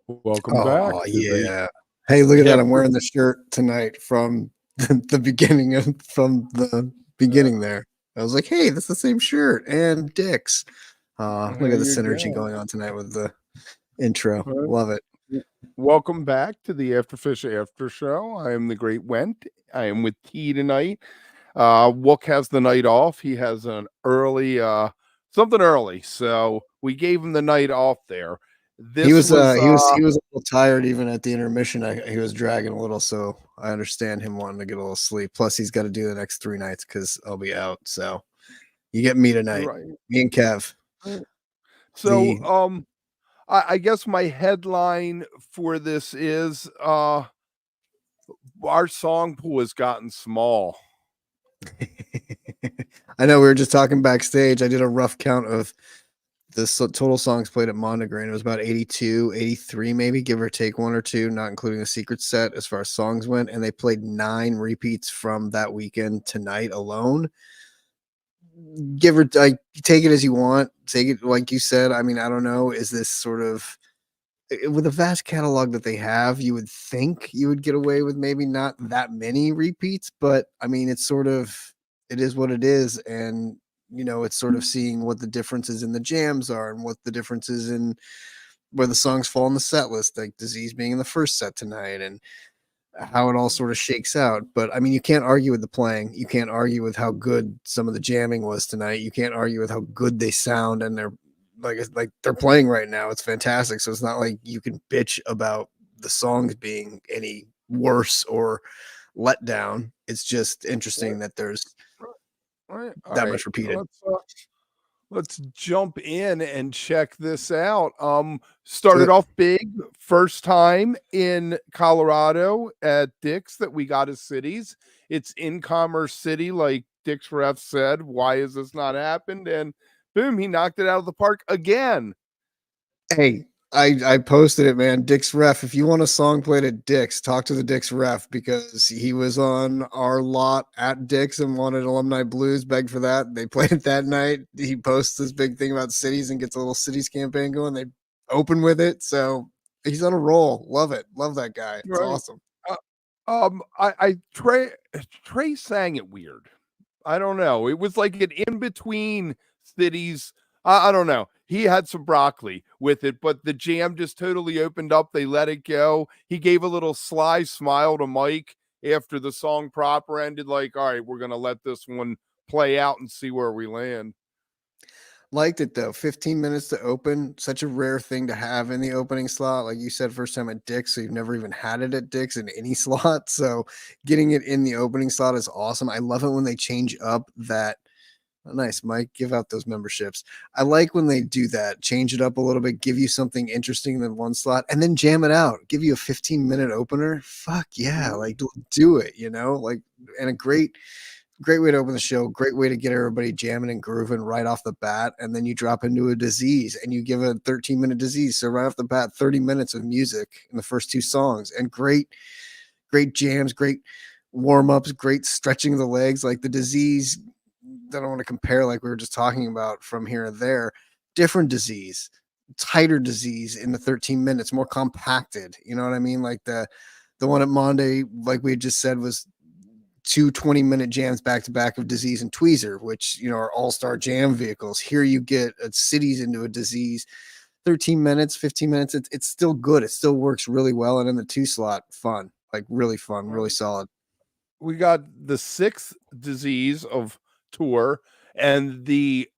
Welcome back Oh to the yeah. Hey, look at that. I'm after. wearing the shirt tonight from the beginning from the beginning there. I was like, hey, that's the same shirt and Dick's. Look There at the you synergy go. going on tonight with the intro. Well, Love it. welcome back to the PHiSH After Show. I am the Great Went. I am with T tonight. Wook has the night off. He has an early something early, so we gave him the night off there. He This was was he was a little tired even at the intermission. He was dragging a little, so I understand him wanting to get a little sleep. Plus, he's got to do the next 3 nights because I'll be out. So you get me tonight, right. me and Kev. So The I guess my headline for this is our song pool has gotten small. I know we were just talking backstage. I did a rough count of the total songs played at Mondegrain. It was about 82, 83, maybe, give or take one or two, not including the secret set as far as songs went. And they played 9 repeats from that weekend tonight alone. Give or like, take it as you want. Take it like you said. I mean, I don't know. Is this sort of with a vast catalog that they have, you would think you would get away with maybe not that many repeats, but I mean, it's sort of it is what it is, and it's sort of seeing what the differences in the jams are and what the differences in where the songs fall in the set list, like Disease being in the first set tonight, and how it all sort of shakes out. But I mean, you can't argue with the playing. You can't argue with how good some of the jamming was tonight. You can't argue with how good they sound and they're like they're playing right now. It's fantastic. So it's not like you can bitch about the songs being any worse or let down. It's just Right, interesting that there's right. All that right. much repeated. Let's jump in and check this out. Started So off big, first time in Colorado at Dick's that we got as cities. It's in Commerce City, like Dick's Ref said. Why has this not happened? And boom, he knocked it out of the park again. hey, I posted it, man. Dick's Ref. If you want a song played at Dick's, talk to the Dick's Ref because he was on our lot at Dick's and wanted Alumni Blues. Begged for that. They played it that night. He posts this big thing about cities and gets a little cities campaign going. They open with it, so he's on a roll. Love it. Love that guy. It's Right. awesome. I Trey sang it weird. I don't know. It was like an in between cities. I don't know. He had some broccoli with it, but the jam just totally opened up. They let it go. He gave a little sly smile to Mike after the song proper ended, like, all right, we're going to let this one play out and see where we land. Liked it though. 15 minutes to open, such a rare thing to have in the opening slot. Like you said, first time at Dick's, so you've never even had it at Dick's in any slot. So getting it in the opening slot is awesome. I love it when they change up that. Oh, nice, Mike. Give out those memberships. I like when they do that. Change it up a little bit, give you something interesting than one slot, and then jam it out. Give you a 15-minute opener. Fuck yeah. Like do it, like and a great way to open the show. Great way to get everybody jamming and grooving right off the bat. And then you drop into a disease and you give a 13-minute disease. So right off the bat, 30 minutes of music in the first 2 songs and great jams, great warm-ups, great stretching of the legs. Like the disease, I don't want to compare like we were just talking about from here and there. Different disease, tighter disease in the 13 minutes, more compacted. You know what I mean? Like the one at Monday, like we just said, was 2 20-minute jams back to back of Disease and Tweezer, which are all-star jam vehicles. Here you get a cities into a Disease, 13 minutes, 15 minutes. It's still good. It still works really well. And in the 2 slot, fun, like really fun, really solid. We got the 6th disease of tour and the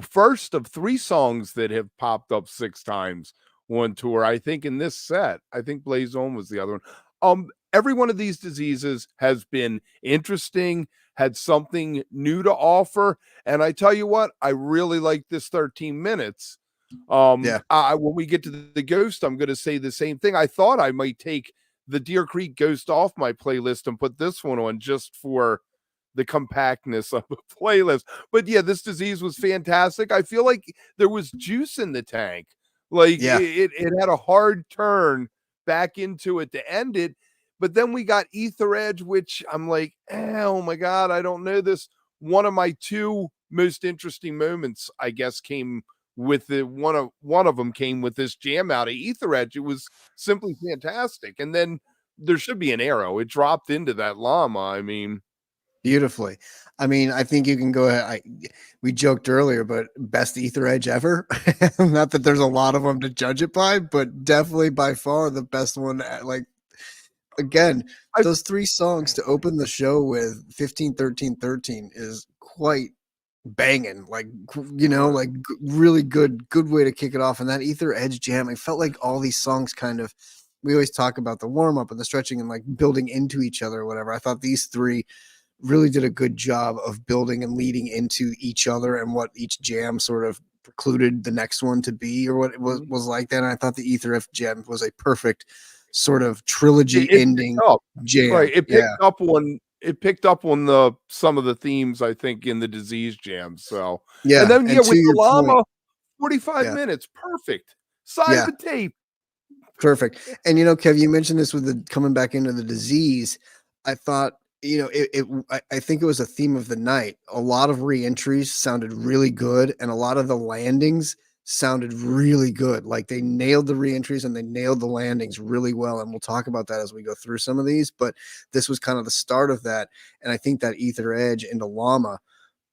first of 3 songs that have popped up 6 times on tour. I think in this set, I think Blaze On was the other one. Every one of these diseases has been interesting, had something new to offer, and I tell you what, I really like this 13 minutes. Yeah. When we get to the Ghost, I'm going to say the same thing. I thought I might take the Deer Creek Ghost off my playlist and put this one on just for the compactness of a playlist. But yeah, this disease was fantastic. I feel like there was juice in the tank. Like Yeah. it had a hard turn back into it to end it. But then we got Ether Edge, which I'm like, oh my God, I don't know this. One of my 2 most interesting moments, I guess, came with the one of them came with this jam out of Ether Edge. It was simply fantastic. And then there should be an arrow. It dropped into that llama. I mean, beautifully. I mean, I think you can go ahead. We joked earlier, but best Ether Edge ever. Not that there's a lot of them to judge it by, but definitely by far the best one. Like, again, I, those 3 songs to open the show with 15, 13, 13 is quite banging. Like, you know, like really good way to kick it off. And that Ether Edge jam, it felt like all these songs kind of, we always talk about the warm up and the stretching and like building into each other or whatever. I thought these 3 really did a good job of building and leading into each other and what each jam sort of precluded the next one to be, or what it was like that. And I thought the Ether Edge jam was a perfect sort of trilogy ending jam. Right. It picked up on the some of the themes, I think, in the disease jam. So yeah. And then and with the llama, point, 45 minutes, perfect. Side of the tape. Perfect. And you know, Kev, you mentioned this with the coming back into the disease. I thought, you know, I think it was a theme of the night. A lot of re-entries sounded really good, and a lot of the landings sounded really good. Like they nailed the re-entries and they nailed the landings really well. And we'll talk about that as we go through some of these. But this was kind of the start of that. And I think that Ether Edge into Llama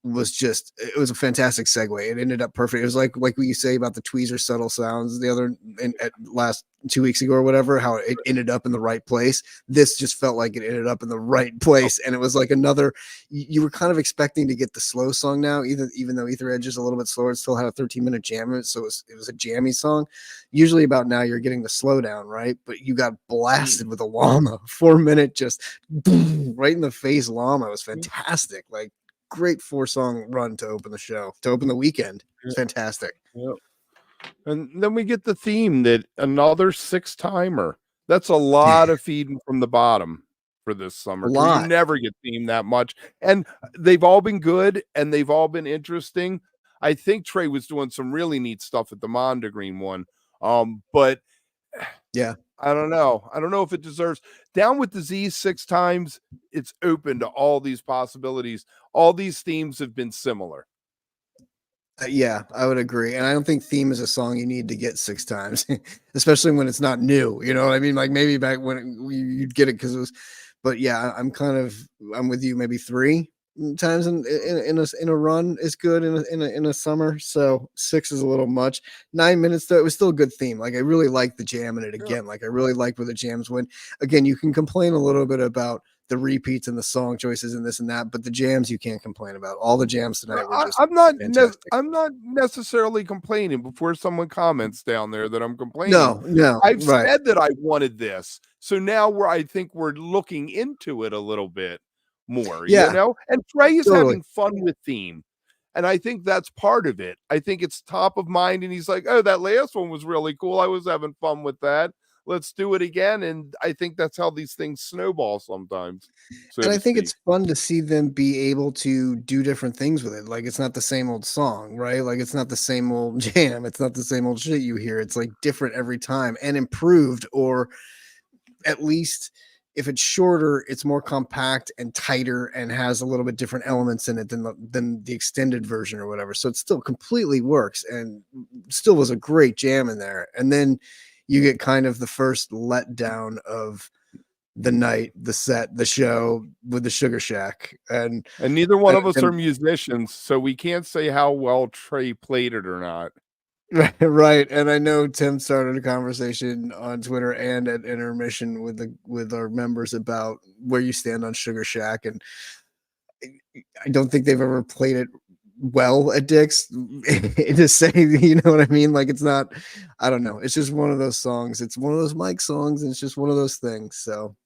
was just, it was a fantastic segue. It ended up perfect. It was like what you say about the tweezer subtle sounds the other at last 2 weeks ago or whatever, how it ended up in the right place. This just felt like it ended up in the right place. And it was like another, you were kind of expecting to get the slow song now, even though Ether Edge is a little bit slower, it still had a 13-minute jam in it. So it was a jammy song. Usually about now you're getting the slowdown, right? But you got blasted with a llama, 4-minute, just boom, right in the face llama. It was fantastic. Like, great 4-song run to open the show, to open the weekend. It's fantastic. Yep. And then we get the theme that another 6-timer. That's a lot of feeding from the bottom for this summer. You never get themed that much. And they've all been good and they've all been interesting. I think Trey was doing some really neat stuff at the Mondegreen one. But yeah, I don't know. I don't know if it deserves. Down with Disease 6 times, it's open to all these possibilities. All these themes have been similar. Yeah, I would agree. And I don't think theme is a song you need to get 6 times, especially when it's not new. You know what I mean? Like maybe back when you'd get it because it was, but yeah, I'm with you. Maybe 3 times in a run is good in a summer. So 6 is a little much. 9 minutes though, it was still a good theme. Like I really like the jam in it again. Like I really like where the jams went. Again, you can complain a little bit about the repeats and the song choices and this and that, but the jams you can't complain about. All the jams tonight were just I'm not necessarily complaining before someone comments down there that I'm complaining. No, I've said that I wanted this. So now I think we're looking into it a little bit more, you know? And Trey is having fun with theme. And I think that's part of it. I think it's top of mind. And he's like, oh, that last one was really cool. I was having fun with that. Let's do it again. And I think that's how these things snowball sometimes. And I think it's fun to see them be able to do different things with it. Like it's not the same old song, right? Like it's not the same old jam. It's not the same old shit you hear. It's like different every time and improved, or at least if it's shorter, it's more compact and tighter and has a little bit different elements in it than the extended version or whatever. So it still completely works and still was a great jam in there. And then you get kind of the first letdown of the night, the set, the show with the Sugar Shack. And neither one of us are musicians, so we can't say how well Trey played it or not. Right. And I know Tim started a conversation on Twitter and at intermission with our members about where you stand on Sugar Shack. And I don't think they've ever played it well at Dick's to say, you know what I mean? Like it's not, I don't know. It's just one of those songs. It's one of those Mike songs, and it's just one of those things. So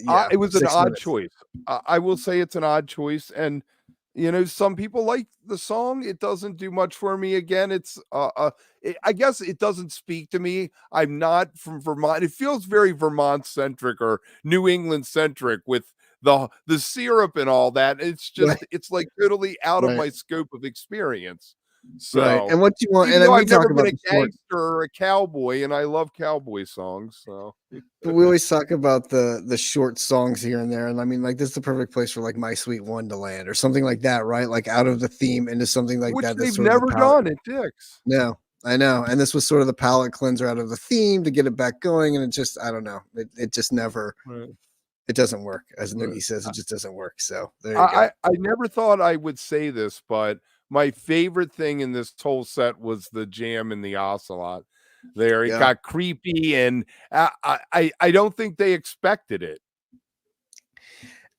yeah, it was an odd choice. I will say it's an odd choice. And you know, some people like the song. It doesn't do much for me. Again, it's I guess it doesn't speak to me. I'm not from Vermont. It feels very Vermont centric or New England centric with the syrup and all that. It's just it's like totally out of my scope of experience. Right. So And what you want, even and though then we I've never talk been about a the short, gangster or a cowboy, and I love cowboy songs, so but we always talk about the short songs here and there. And I mean, like, this is the perfect place for like My Sweet Wonderland or something like that, right? Like out of the theme into something like which that. That's they've sort of the never palette. done at Dick's. No, I know. And this was sort of the palette cleanser out of the theme to get it back going. And it just, I don't know. It just never, Right. it doesn't work. As Right. Noogie says, it just doesn't work. So there you go. I never thought I would say this, but my favorite thing in this whole set was the jam in the Ocelot. There, it Yeah. got creepy, and I don't think they expected it.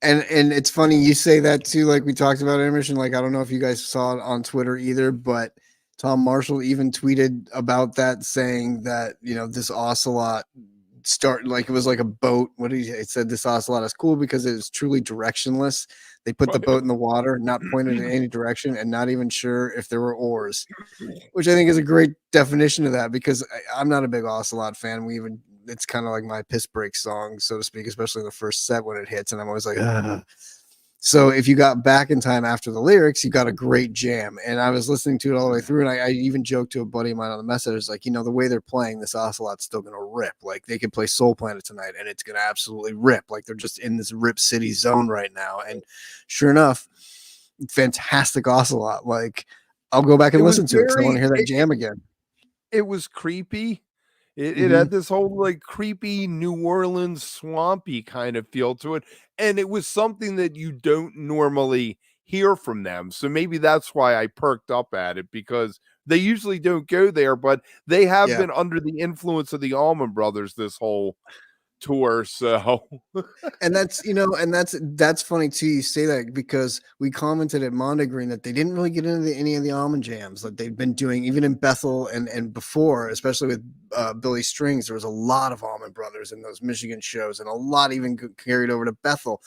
And it's funny you say that too, like we talked about intermission. Like, I don't know if you guys saw it on Twitter either, but Tom Marshall even tweeted about that, saying that, you know, this Ocelot start like it was like a boat. What did he say? It said this Ocelot is cool because it is truly directionless. They put the boat in the water, not pointed in any direction, and not even sure if there were oars, which I think is a great definition of that, because I'm not a big Ocelot fan. We even, it's kind of like my piss break song, so to speak, especially in the first set when it hits, and I'm always like, ugh. So if you got back in time after the lyrics, you got a great jam. And I was listening to it all the way through, and I even joked to a buddy of mine on the message, it's like, you know, the way they're playing this Ocelot's still gonna rip. Like, they could play Soul Planet tonight and it's gonna absolutely rip. Like, they're just in this Rip City zone right now. And sure enough, fantastic Ocelot. Like, I'll go back It and was listen to it because I want very to hear that jam again. it was creepy. It Mhm. had this whole, like, creepy New Orleans swampy kind of feel to it, and it was something that you don't normally hear from them, so maybe that's why I perked up at it, because they usually don't go there, but they have Yeah. been under the influence of the Allman Brothers this whole tour, so And that's, you know, and that's funny too. You say that because we commented at Monday Green that they didn't really get into any of the almond jams that they've been doing, even in Bethel and before, especially with Billy Strings. There was a lot of Almond Brothers in those Michigan shows, and a lot even carried over to Bethel.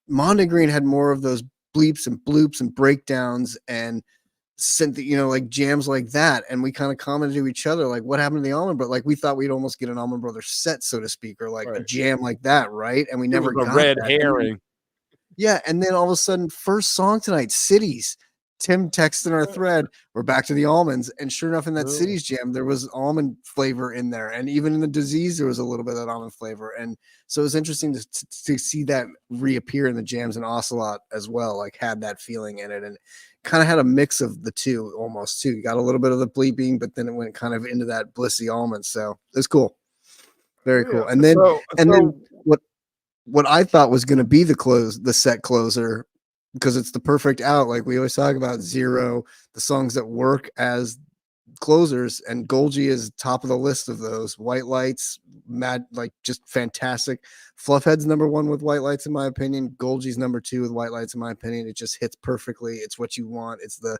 Monday Green had more of those bleeps and bloops and breakdowns and synth, you know, like jams like that. And we kind of commented to each other, like, what happened to the Almond Brothers? Like, we thought we'd almost get an Almond Brothers set, so to speak, or like a right. jam like that, right? And we It was never a got red that. And herring. yeah, and then all of a sudden, first song tonight, Cities. Tim texted in our thread, we're back to the almonds. And sure enough, in that Oh, Cities jam, there was almond flavor in there. And even in the Disease, there was a little bit of that almond flavor. And so it was interesting to see that reappear in the jams, and Ocelot as well, like had that feeling in it. And kind of had a mix of the two almost too. You got a little bit of the bleeping, but then it went kind of into that blissy almond. So it was cool. Very yeah. cool. And then So what I thought was going to be the set closer, because it's the perfect out. Like we always talk about, Zero, the songs that work as closers, and Golgi is top of the list of those. White Lights, mad, like just fantastic. Fluffhead's number one with White Lights, in my opinion. Golgi's number two with White Lights, in my opinion. It just hits perfectly. It's what you want. It's the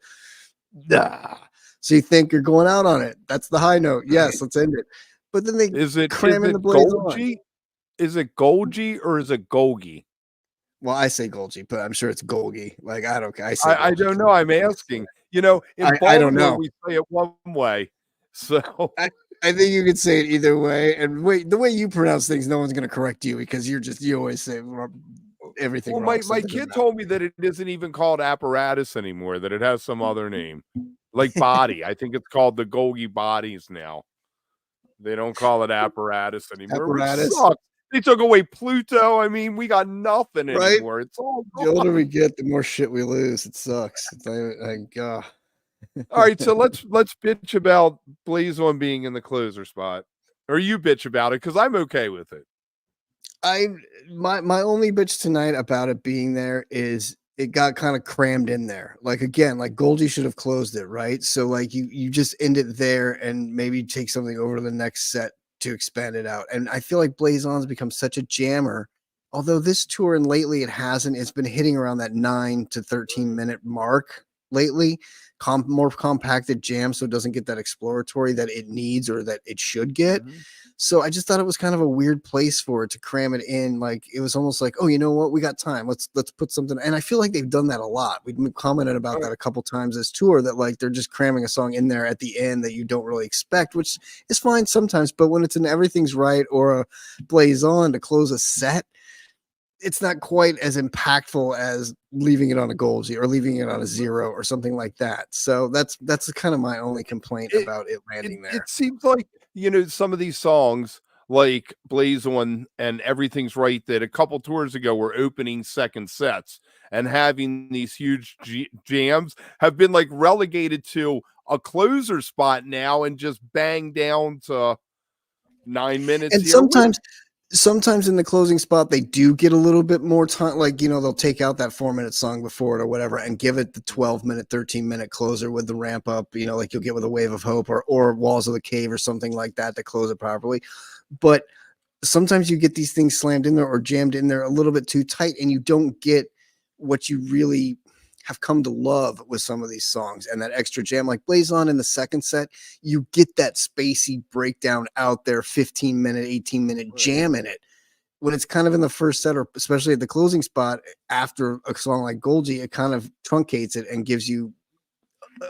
so you think you're going out on it. That's the high note. Yes, let's end it. But then they is it cram in the blaze on. Golgi? Is it Golgi or is it Golgi? Well, I say Golgi, but I'm sure it's Golgi. Like, I don't care. I say I Golgi don't 'cause know. I'm asking. You know, in I don't Baltimore, know. we say it one way. So, I think you could say it either way. And wait, the way you pronounce things, no one's going to correct you, because you always say everything well, wrong. So my it doesn't kid matter. told me that it isn't even called Apparatus anymore, that it has some other name, like Body. I think it's called the Golgi Bodies now. They don't call it Apparatus anymore, which Apparatus, sucks. They took away Pluto. I mean, we got nothing right? anymore. It's all The older gone. we get, the more shit we lose. It sucks. It's like All right, so let's bitch about Blaze on being in the closer spot, or you bitch about it, because I'm okay with it. I my only bitch tonight about it being there is it got kind of crammed in there. Like, again, like Goldie should have closed it, right? So like you just end it there and maybe take something over to the next set to expand it out. And I feel like Blaze On's become such a jammer. Although this tour and lately it hasn't, it's been hitting around that 9 to 13 minute mark lately. More compacted jam, so it doesn't get that exploratory that it needs or that it should get. Mhm. So I just thought it was kind of a weird place for it to cram it in. Like, it was almost like, oh, you know what? We got time. Let's put something. And I feel like they've done that a lot. We've commented about that a couple times this tour, that like they're just cramming a song in there at the end that you don't really expect, which is fine sometimes. But when it's an Everything's Right or a Blaze On to close a set, it's not quite as impactful as leaving it on a Golgi or leaving it on a zero or something like that. So that's kind of my only complaint it about it it landing there. it seems like, some of these songs like Blaze On and Everything's Right that a couple tours ago were opening second sets and having these huge jams have been like relegated to a closer spot now and just bang down to 9 minutes And here. sometimes in the closing spot they do get a little bit more time, like they'll take out that 4-minute song before it or whatever and give it the 12-minute 13-minute closer with the ramp up, like you'll get with A Wave of Hope or Walls of the Cave or something like that to close it properly. But sometimes you get these things slammed in there or jammed in there a little bit too tight and you don't get what you really have come to love with some of these songs. And that extra jam, like Blaze On in the second set, you get that spacey breakdown out there, 15-minute, 18-minute jam in it. When it's kind of in the first set, or especially at the closing spot after a song like Golgi, it kind of truncates it and gives you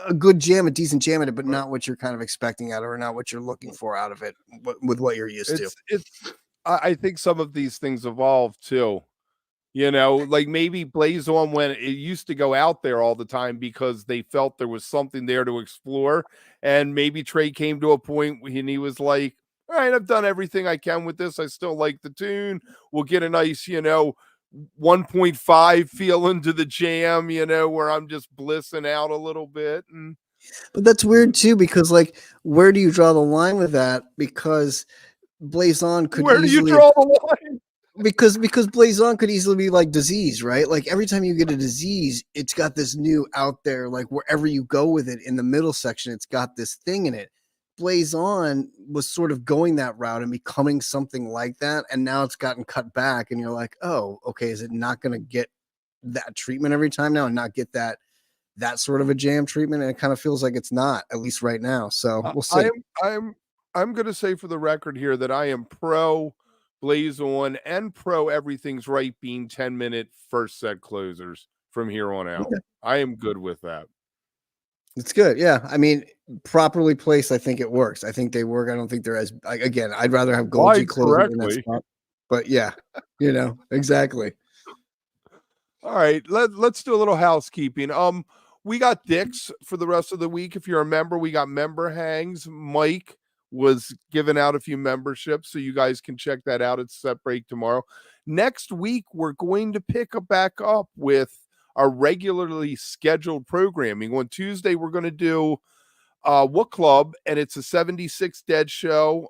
a good jam, a decent jam in it, but not what you're kind of expecting out of it, or not what you're looking for out of it with what you're used to. I think some of these things evolve too. Like maybe Blaze On when it used to go out there all the time because they felt there was something there to explore. And maybe Trey came to a point when he was like, all right, I've done everything I can with this. I still like the tune. We'll get a nice, 1.5 feel into the jam, where I'm just blissing out a little bit. But that's weird too, because like, where do you draw the line with that? Because Blaze On could Where do you easily draw the line? because Blaze On could easily be like Disease, right? Like every time you get a Disease, it's got this new out there, like wherever you go with it in the middle section, it's got this thing in it. Blaze On was sort of going that route and becoming something like that, and now it's gotten cut back, and you're like, oh, okay, is it not going to get that treatment every time now and not get that sort of a jam treatment? And it kind of feels like it's not, at least right now. So we'll see. I'm going to say for the record here that I am pro Blaze On and pro Everything's Right being 10-minute first set closers from here on out. Okay. I am good with that. It's good. Yeah. I mean, properly placed, I think it works. I think they work. I don't think they're as, again, I'd rather have Golgi closing in that spot. But yeah, exactly. All right, let's do a little housekeeping. We got Dick's for the rest of the week. If you're a member, we got member hangs. Mike was giving out a few memberships, so you guys can check that out. It's set break tomorrow. Next week, we're going to pick back up with our regularly scheduled programming. On Tuesday, we're going to do Wook Club, and it's a 76 Dead show.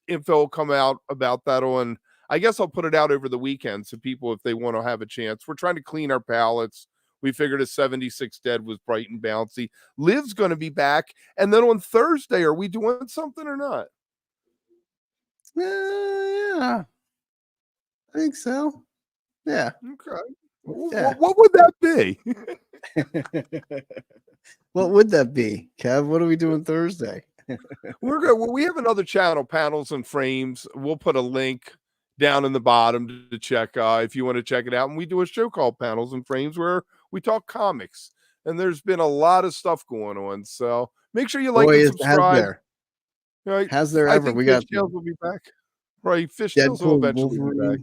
Info will come out about that on, I guess I'll put it out over the weekend so people, if they want to have a chance. We're trying to clean our palates. We figured a 76 Dead was bright and bouncy. Liv's going to be back. And then on Thursday, are we doing something or not? Yeah. I think so. Yeah. Okay. Yeah. What would that be? What would that be, Kev? What are we doing Thursday? We're good. Well, we have another channel, Panels and Frames. We'll put a link down in the bottom to check if you want to check it out. And we do a show called Panels and Frames where we talk comics. And there's been a lot of stuff going on. So make sure you like and subscribe. Has there ever? We got Fishtails will be back. Right. Fishtails will eventually be back.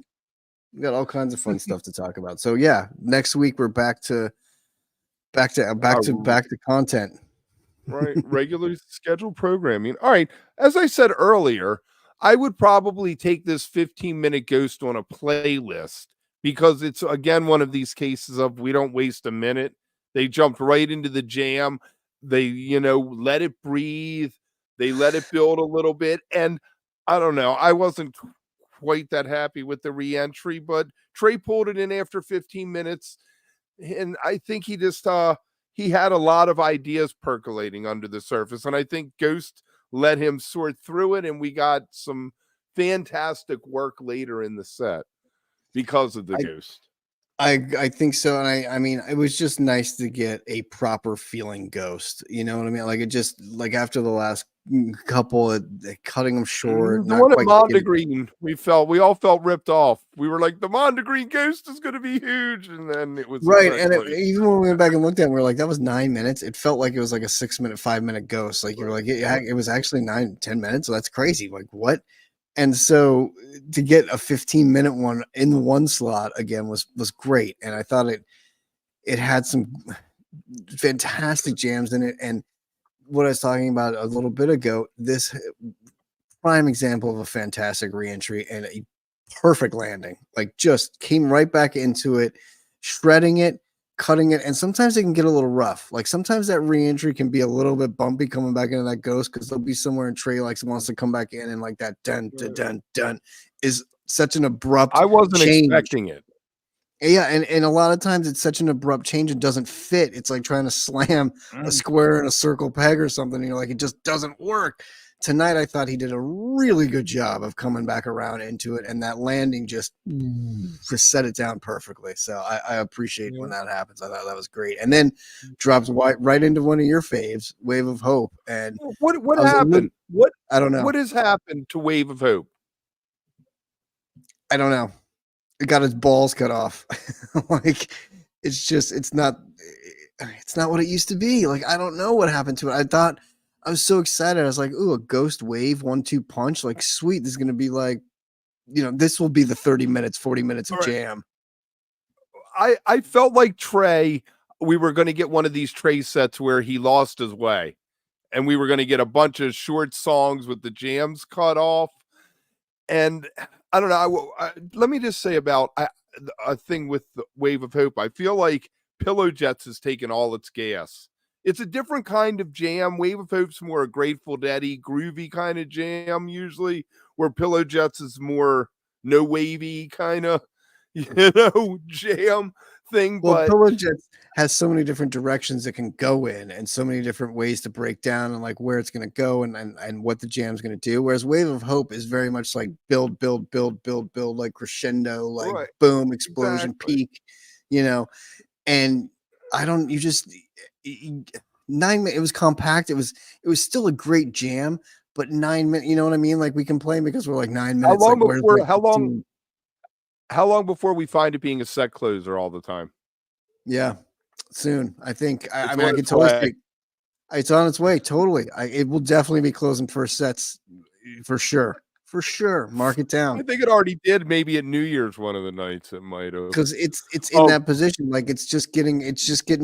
We got all kinds of fun stuff to talk about. So yeah, next week we're back to content. Right. Regularly scheduled programming. All right. As I said earlier, I would probably take this 15-minute Ghost on a playlist because it's, again, one of these cases of we don't waste a minute. They jumped right into the jam. They, let it breathe. They let it build a little bit. And I don't know. I wasn't quite that happy with the re-entry, but Trey pulled it in after 15 minutes. And I think he just, he had a lot of ideas percolating under the surface. And I think Ghost let him sort through it. And we got some fantastic work later in the set because of the Ghost. I think so. And I mean, it was just nice to get a proper feeling Ghost. You know what I mean? Like it just, like after the last couple of cutting them short. The one at Mondegreen, we all felt ripped off. We were like, the Mondegreen Ghost is going to be huge. And then it was right. And even when we went back and looked at it, we were like, that was 9 minutes. It felt like it was like a 6 minute, 5 minute Ghost. Like you were like, it was actually 9-10 minutes. So that's crazy. Like what? And so to get a 15-minute one in the one slot again was great. And I thought it had some fantastic jams in it. And what I was talking about a little bit ago, this prime example of a fantastic reentry and a perfect landing. Like just came right back into it, shredding it, cutting it, and sometimes it can get a little rough. Like sometimes that reentry can be a little bit bumpy coming back into that ghost because there'll be somewhere in Trey like wants to come back in and like that dun dun dun dun is such an abrupt I wasn't change. expecting it. Yeah, and a lot of times it's such an abrupt change and doesn't fit. It's like trying to slam a square in a circle peg or something. And you're like, it just doesn't work. Tonight, I thought he did a really good job of coming back around into it, and that landing just set it down perfectly. So I appreciate when that happens. I thought that was great. And then drops right into one of your faves, Wave of Hope. And what happened? I don't know. What has happened to Wave of Hope? I don't know. It got his balls cut off. Like it's not what it used to be. Like I don't know what happened to it. I thought I was so excited. I was like, ooh, a ghost wave 1-2 punch. Like sweet. This is gonna be like, this will be the 30 minutes, 40 minutes of jam. I felt like Trey, we were gonna get one of these Trey sets where he lost his way. And we were gonna get a bunch of short songs with the jams cut off. And I don't know. Let me just say about a thing with the Wave of Hope. I feel like Pillow Jets has taken all its gas. It's a different kind of jam. Wave of Hope's more a Grateful Dead-y, groovy kind of jam usually, where Pillow Jets is more no wavy kind of, jam thing. Well, But Pillow Jets has so many different directions it can go in and so many different ways to break down and like where it's going to go and what the jam's going to do. Whereas Wave of Hope is very much like build, like crescendo, like boom, explosion, peak, and it was compact. It was still a great jam, but 9 minutes, you know what I mean? Like we complain because we're like 9 minutes. How long before we find it being a set closer all the time? Yeah, soon. I think. I mean, I can totally say it's on its way. Totally. It will definitely be closing first sets for sure. For sure. Mark it down. I think it already did. Maybe at New Year's one of the nights it might have. Because it's in that position. Like it's just getting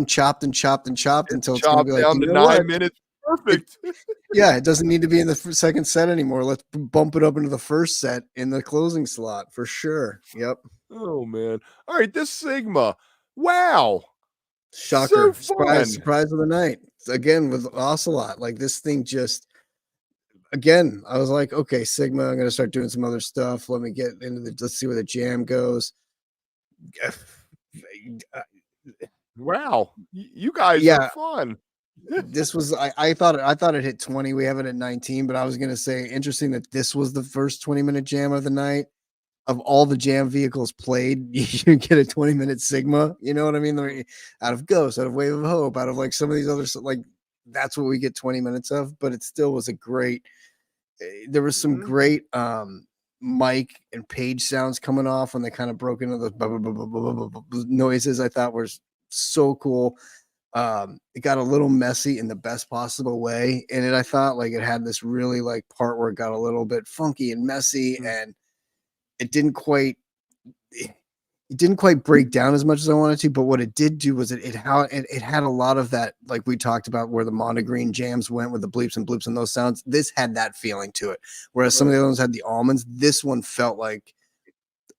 chopped until it's going to be like down to 9 minutes. Perfect. It doesn't need to be in the second set anymore. Let's bump it up into the first set in the closing slot for sure. Yep. Oh man. All right, this Sigma. Wow. Shocker. So surprise of the night. Again with Ocelot. Like this thing just again, I was like, okay, Sigma, I'm gonna start doing some other stuff. Let me get into let's see where the jam goes. Wow. You guys are fun. This was I thought it hit 20. We have it at 19, but I was gonna say interesting that this was the first 20-minute jam of the night. Of all the jam vehicles played, you get a 20-minute Sigma. You know what I mean? Out of Ghost, out of Wave of Hope, out of like some of these others, like that's what we get 20 minutes of. But it still was a great. There was some great mic and page sounds coming off when they kind of broke into the noises. I thought were so cool. It got a little messy in the best possible way in it. I thought like it had this really like part where it got a little bit funky and messy and it didn't quite break down as much as I wanted to, but what it did do was it had a lot of that, like we talked about where the monogreen jams went with the bleeps and bloops and those sounds. This had that feeling to it. Whereas some of the other ones had the almonds. This one felt like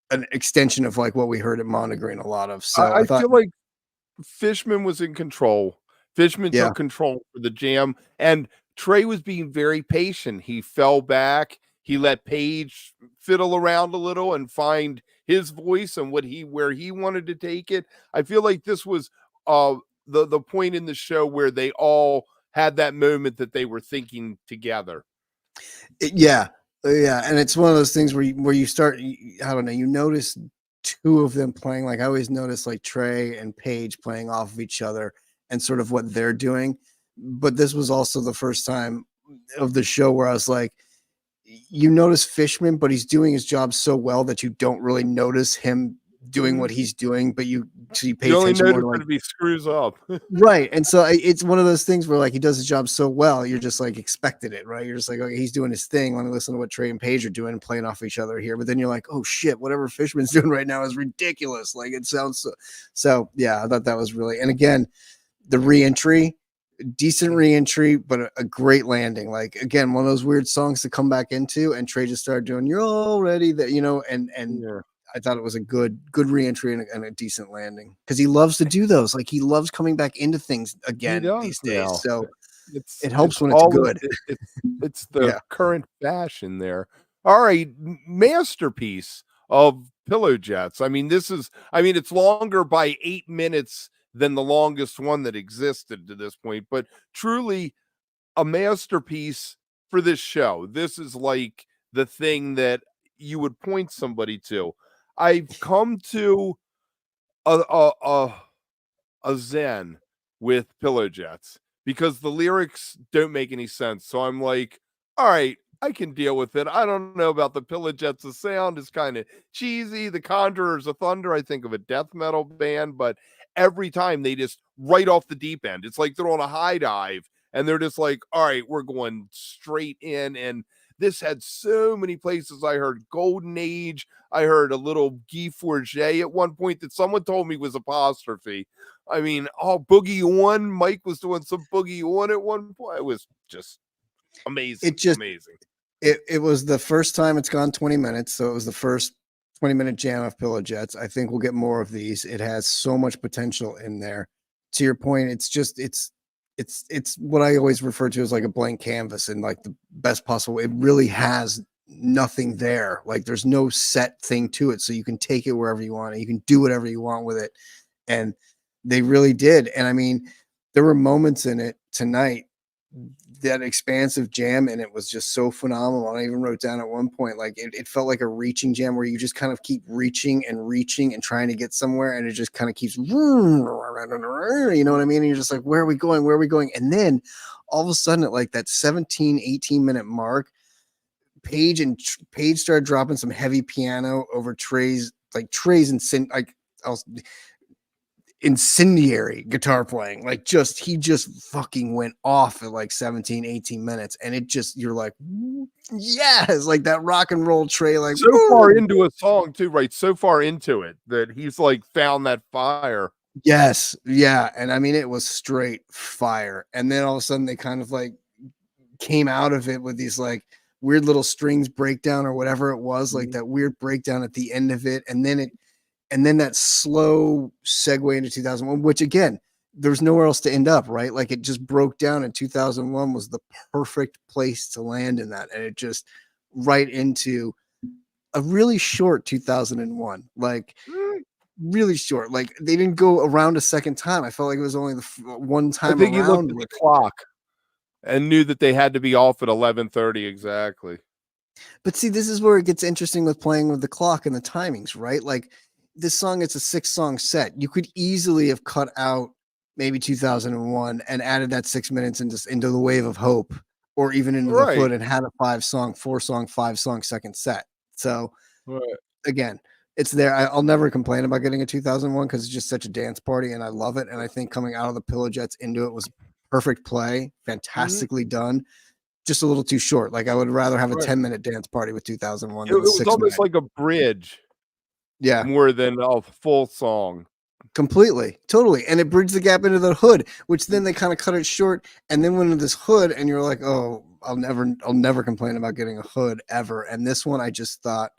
an extension of like what we heard at monogreen a lot of. So I feel like Fishman was in control. Fishman took control for the jam and Trey was being very patient. He fell back. He let Paige fiddle around a little and find his voice and where he wanted to take it. I feel like this was the point in the show where they all had that moment that they were thinking together. Yeah. And it's one of those things where you start, I don't know, you notice two of them playing. Like I always notice like Trey and Paige playing off of each other and sort of what they're doing. But this was also the first time of the show where I was like, you notice Fishman, but he's doing his job so well that you don't really notice him doing what he's doing, but you pay You only attention more notice to it like if he screws up. right. And so it's one of those things where like he does his job so well, you're just like expected it, right? You're just like, okay, he's doing his thing. Let me listen to what Trey and Paige are doing and playing off each other here. But then you're like, oh shit, whatever Fishman's doing right now is ridiculous. Like it sounds so yeah, I thought that was really, and again, the re-entry, decent re-entry, but a great landing. Like again, one of those weird songs to come back into, and Trey just started doing "You're Already That," and Yeah. I thought it was a good re-entry and a decent landing because he loves to do those. Like he loves coming back into things He again does these days. now. So It's it helps when it's always good. it's the Yeah. current fashion there. All right, masterpiece of Pillow Jets. I mean, it's longer by 8 minutes than the longest one that existed to this point, but truly a masterpiece for this show. This is like the thing that you would point somebody to. I've come to a a a, a zen with Pillow Jets because the lyrics don't make any sense. So I'm like, all right, I can deal with it. I don't know about the Pillow Jets. The sound is kind of cheesy. The Conjurers of Thunder, I think of a death metal band, but every time they just right off the deep end. It's like they're on a high dive and they're just like, all right, we're going straight in. And this had so many places. I heard Golden Age. I heard a little Guy Forget at one point that someone told me was apostrophe. I mean, Boogie One. Mike was doing some Boogie One at one point. It was just amazing. It just Amazing. it was the first time it's gone 20 minutes, so it was the first 20-minute jam of Pillow Jets. I think we'll get more of these. It has so much potential in there. To your point, it's what I always refer to as like a blank canvas in like the best possible way. It really has nothing there. Like there's no set thing to it, so you can take it wherever you want. And you can do whatever you want with it, and they really did. And I mean, there were moments in it tonight, that expansive jam, and it was just so phenomenal. I even wrote down at one point, like it felt like a reaching jam where you just kind of keep reaching and trying to get somewhere, and it just kind of keeps, you know what I mean? And you're just like, where are we going? Where are we going? And then all of a sudden, at like that 17, 18-minute mark, Paige started dropping some heavy piano over Trey's and like I was incendiary guitar playing. Like he just fucking went off at like 17, 18 minutes, and it just, you're like, yes, like that rock and roll Trey, like So far into a song too, right? So far into it that he's like found that fire. yes, yeah. And I mean, it was straight fire. And then all of a sudden they kind of like came out of it with these like weird little strings breakdown or whatever it was, like that weird breakdown at the end of it. And then that slow segue into 2001, which again, there's nowhere else to end up, right? Like it just broke down, and 2001 was the perfect place to land in that. And it just right into a really short 2001, like really short. Like they didn't go around a second time. I felt like it was only the one I time think he looked around at the with it. clock and knew that they had to be off at 11:30 exactly. But see, this is where it gets interesting with playing with the clock and the timings, right? Like this song, it's a 6-song set. You could easily have cut out maybe 2001 and added that 6 minutes into the Wave of Hope, or even into the Right. Hood, and had a 5-song, 4-song, 5-song second set. So Right. again, it's there. I'll never complain about getting a 2001 because it's just such a dance party, and I love it. And I think coming out of the Pillow Jets into it was perfect play, fantastically done. Just a little too short. Like I would rather have a Right. 10-minute dance party with 2001 It than a was 6 almost minute. like a bridge Yeah, more than a full song. completely, totally. And it bridged the gap into the Hood, which then they kind of cut it short and then went into this Hood, and you're like, oh, I'll never complain about getting a Hood ever. And this one, I just thought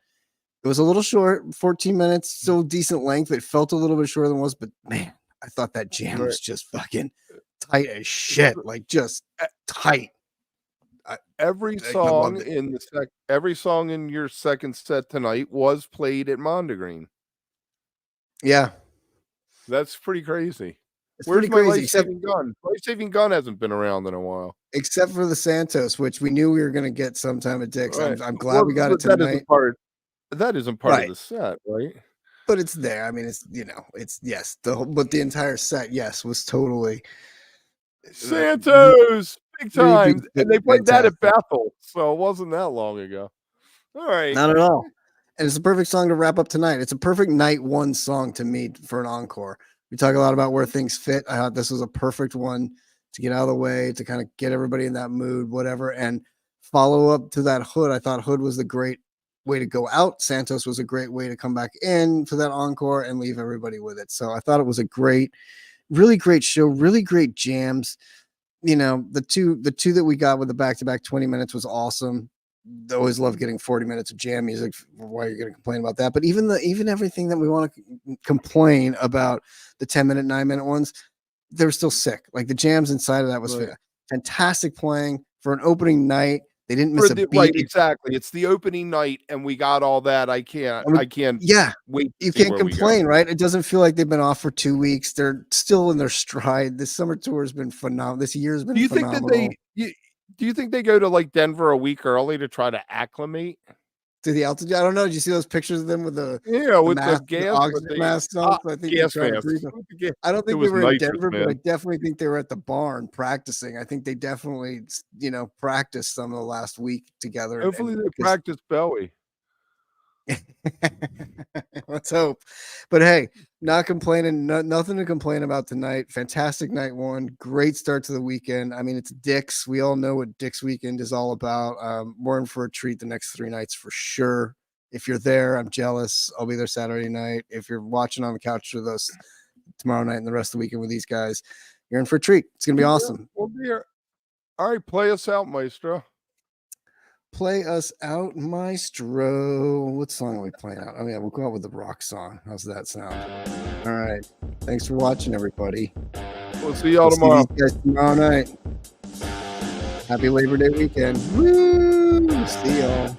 it was a little short, 14 minutes, still decent length. It felt a little bit shorter than it was, but man, I thought that jam Right. was just fucking tight as shit. Like just tight. Every I loved song it. in every song in your second set tonight was played at Mondegreen. Yeah, That's pretty crazy. it's pretty Where's my crazy. Except life-saving gun? Life-saving gun hasn't been around in a while. except for the Santos, which we knew we were going to get sometime at Dick's. Right. I'm glad Well, we got it that tonight. isn't part of Right. the set, right? But it's there. I mean, it's, it's yes, but the entire set, yes, was totally Santos, big three time. piece, And they played that at fantastic. Bethel, so it wasn't that long ago. All right. Not at all. And it's a perfect song to wrap up tonight. It's a perfect night one song to me for an encore. We talk a lot about where things fit. I thought this was a perfect one to get out of the way, to kind of get everybody in that mood, whatever. And follow up to that Hood. I thought Hood was the great way to go out. Santos was a great way to come back in for that encore and leave everybody with it. So I thought it was a great, really great show, really great jams. You know, the two that we got with the back-to-back 20 minutes was awesome. Always love getting 40 minutes of jam music. Why are you going to complain about that? But even everything that we want to complain about, the 10-minute, 9-minute ones, they were still sick. Like the jams inside of that was fantastic playing for an opening night. They didn't miss a beat. Right, exactly. It's the opening night, and we got all that. I can't yeah, wait. You can't complain, right? It doesn't feel like they've been off for 2 weeks. They're still in their stride. This summer tour has been phenomenal. This year's been phenomenal. Do you think they go to like Denver a week early to try to acclimate to the altitude? I don't know. Did you see those pictures of them with the the gas oxygen masks on? I think gas they masks. I don't think they were in Denver, but I definitely think they were at the barn practicing. I think they definitely, practiced some of the last week together. Hopefully they practice belly. Let's hope. But hey, not complaining, nothing to complain about tonight. Fantastic night one, great start to the weekend. I mean, it's Dick's. We all know what Dick's weekend is all about. We're in for a treat the next 3 nights for sure. If you're there, I'm jealous. I'll be there Saturday night. If you're watching on the couch with us tomorrow night and the rest of the weekend with these guys, you're in for a treat. It's gonna be awesome. We'll be here. All right, play us out, Maestro. Play us out, Maestro. What song are we playing out? Oh, yeah, we'll go out with the rock song. How's that sound? All right. Thanks for watching, everybody. We'll see y'all tomorrow. See you guys tomorrow night. Happy Labor Day weekend. Woo! See y'all.